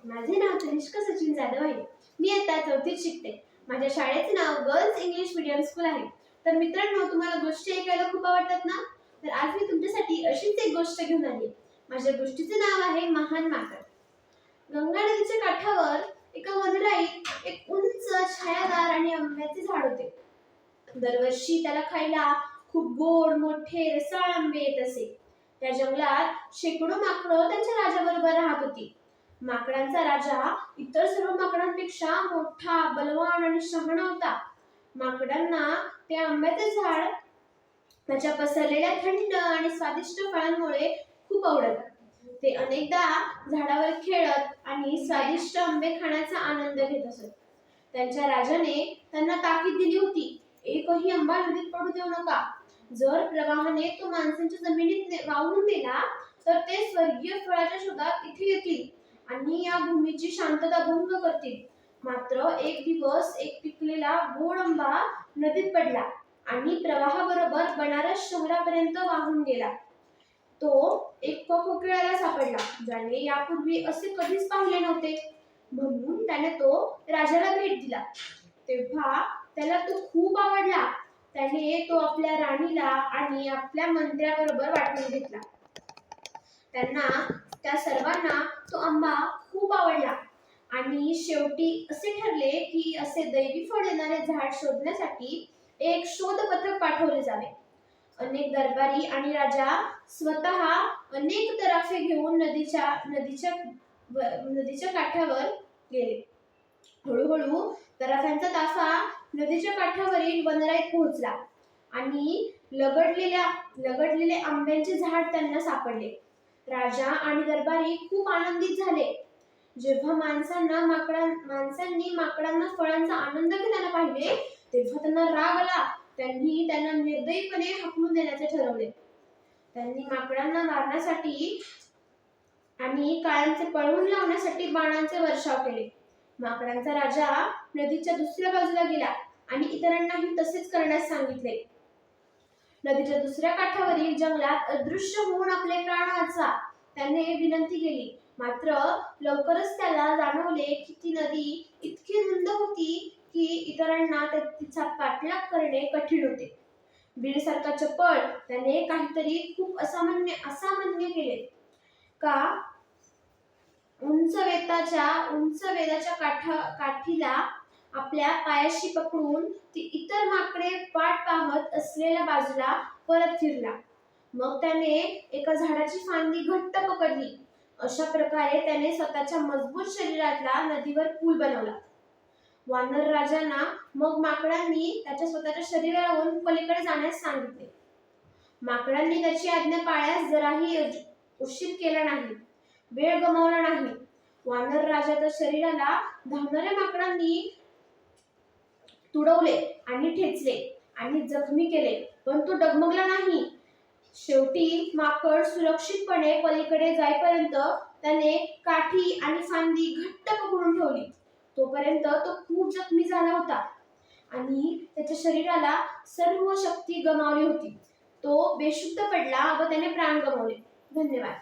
माझे नाव तनिष्का सचिन जाधव आहे. मी आता 4थीत शिकते. माझ्या शाळेचे नाव गर्ल्स इंग्लिश मीडियम स्कूल आहे. तर मित्रांनो, तुम्हाला गोष्टी ऐकायला खूप आवडतात ना? तर आज मी तुमच्यासाठी अशीच एक गोष्ट घेऊन आली. माझ्या गोष्टीचे नाव आहे महान माकड. गंगा नदीच्या काठावर एका वनराईत एक उंच छायादार आणि आंब्याचे झाड होते. दरवर्षी त्याला खायला खूप गोड मोठे रसाळ आंबे येत असे. त्या जंगलात शेकडो माकडं त्यांच्या राजाबरोबर राहत होती. माकडांचा राजा इतर सर्व माकडांपेक्षा मोठा, बलवान आणि शहाणा होता. माकडांना ते आंब्याचे झाड त्याच्या पसरलेल्या थंड आणि स्वादिष्ट फळांमुळे खूप आवडत. ते अनेकदा झाडावर खेळत आणि स्वादिष्ट आंबे खाण्याचा आनंद घेत असत. त्यांच्या राजाने त्यांना ताकीद दिली होती, एकही आंबा नदीत पडू देऊ नका. जर प्रवाहाने तो माणसांच्या जमिनीत वाहून नेला तर ते स्वर्गीय फळाच्या शोधात इथे येतील आणि या भूमीची शांतता भंग करतील. मात्र एक दिवस एक पिकलेला गोड आंबा नदीत पडला आणि प्रवाहाबरोबर बनारस शहरापर्यंत वाहून गेला. तो एक कोकिळाला सापडला, ज्याने यापूर्वी असे कधीच पाहिले नव्हते. म्हणून त्याने तो राजाला भेट दिला. तेव्हा त्याला तो खूप आवडला. त्याने तो आपल्या राणीला आणि आपल्या मंत्र्याबरोबर वाटून घेतला. त्या सर्वांना तो आंबा खूप आवडला आणि शेवटी असे ठरले की असे दैवी फळ देणारे झाड शोधण्यासाठी एक शोध पथक पाठवले जावे. अनेक दरबारी आणि राजा स्वतः अनेक तराफे घेऊन नदीच्या काठावर गेले. हळूहळू तराफ्यांचा ताफा नदीच्या काठावरील वनराईत पोहोचला आणि लगडलेले आंब्याचे झाड त्यांना सापडले. राजा आणि दरबारी खूप आनंदित झाले. जेव्हा माणसांनी माकडांना फळांचा आनंद घेताना पाहिले तेव्हा त्यांना राग आला. त्यांनी त्यांना निर्दयीपणे हाकलून देण्याचे ठरवले. त्यांनी माकडांना मारण्यासाठी आणि काळ्यांचे पळवून लावण्यासाठी बाणांचे वर्षाव केले. माकडांचा राजा नदीच्या दुसऱ्या बाजूला गेला आणि इतरांनाही तसेच करण्यास सांगितले. नदीच्या दुसऱ्या काठावरील जंगलात अदृश्य होऊन आपले प्राण वाचवा त्याने विनंती केली. मात्र लवकरच त्याला जाणवले की ती नदी इतकी रुंद होती की इतरांना तिचा पाठलाग करणे कठीण होते. बीरसारखा चपळ त्याने काहीतरी खूप असामान्य केले. का उंच वेदाच्या काठीला आपल्या पायाशी पकडून ती इतर माकडे वाट पाहत असलेल्या बाजूला परत फिरला. मग त्याने एका झाडाची फांदी घट्ट पकडली. अशा प्रकारे त्याने स्वतःच्या मजबूत शरीरातला नदीवर पूल बनवला. वानर राजांना मग माकडांनी त्याच्या स्वतःच्या शरीरावरून पलीकडे जाण्यास सांगितले. माकडांनी त्याची आज्ञा पाळण्यास जराही उशीर केला नाही, वेळ गमावला नाही. वानर राजाच्या शरीराला धावणाऱ्या माकडांनी तुडवले आणि ठेचले आणि जखमी केले, पण तो डगमगला नाही. शेवटी माकड सुरक्षितपणे पलीकडे जाईपर्यंत त्याने काठी आणि फांदी घट्ट पकडून ठेवली. तोपर्यंत तो खूप जखमी झाला होता आणि त्याच्या शरीराला सर्व शक्ती गमावली होती. तो बेशुद्ध पडला व त्याने प्राण गमावले. धन्यवाद.